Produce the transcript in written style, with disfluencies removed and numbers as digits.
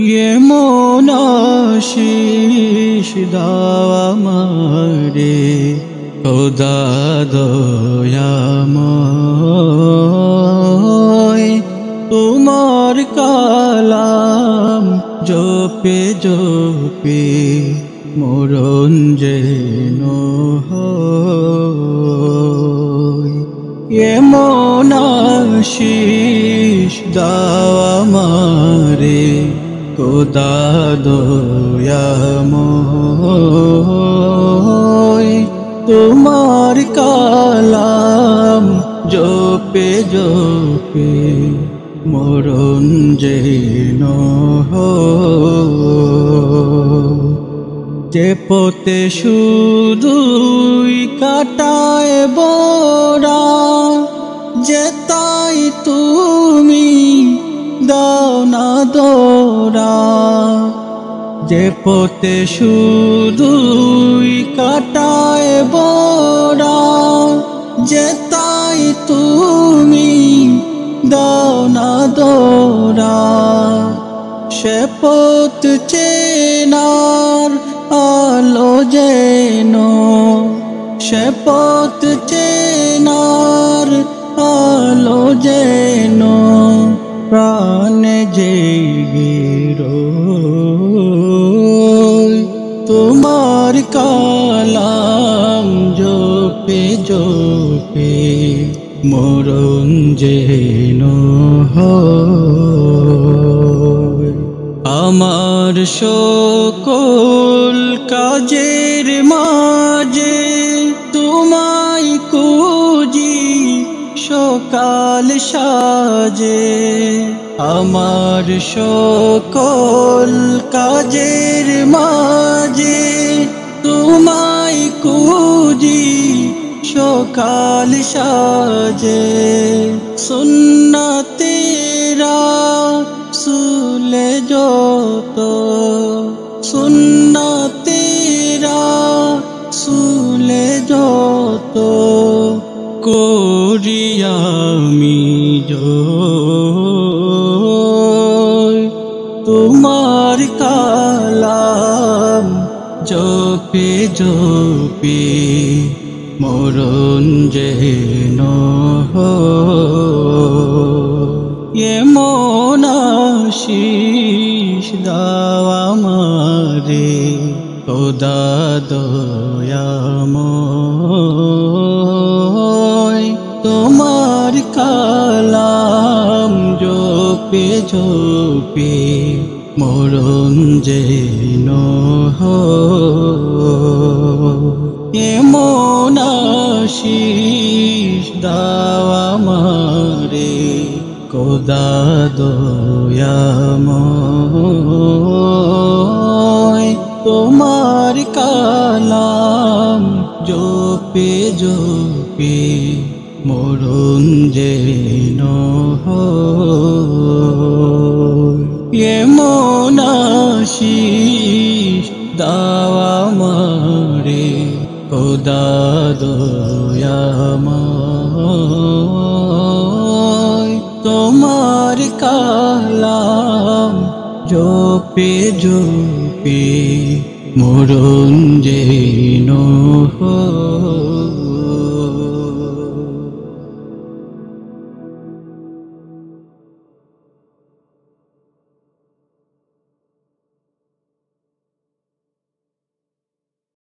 এমন আশিস দাও আমারে খোদা দয়াময়, তোমার কালাম জপে জপে মরণ যেন হয়। এমন আশিস দাও আমারে খোদা দয়াময়, তোমার কালাম জপে জপে মরণ যেন হয়। যে পথে শুধুই কাটায় বড়া, যে তাই তুমি দাও না দোরা। যে পথে শুধুই কাটায় বড়া, যে তাই তুমি দাও না দোরা। সে পথ চেনার আলো যেন, সে পথ চেনার আলো যেন প্রাণে জেগে রয়। তোমার কালাম জপে জপে মরণ যেন হয়। আমার সকল কাজের মাঝে তোমায় খুঁজি সকাল সাজে। আমার সকল কাজের মাঝে তোমায় খুঁজি সকাল সাজে। সুন্নতেরা সুলে যত, সুন্নতেরা সুলে যত করি আমি জয়। তোমার কালাম জপে জপে মরণ যেন হয়। এমন আশিস দাও আমারে খোদা দয়াময়, তোমার কালাম জপে জপে মরণ যেন হয়। এমন আশিস দাও আমারে খোদা দয়াময়, তোমার কালাম জপে জপে মরণ যেন হয়। এমন আশিস দাও আমারে খোদা দয়াময়, তোমার কালাম জপে জপে মরণ যেন হয়।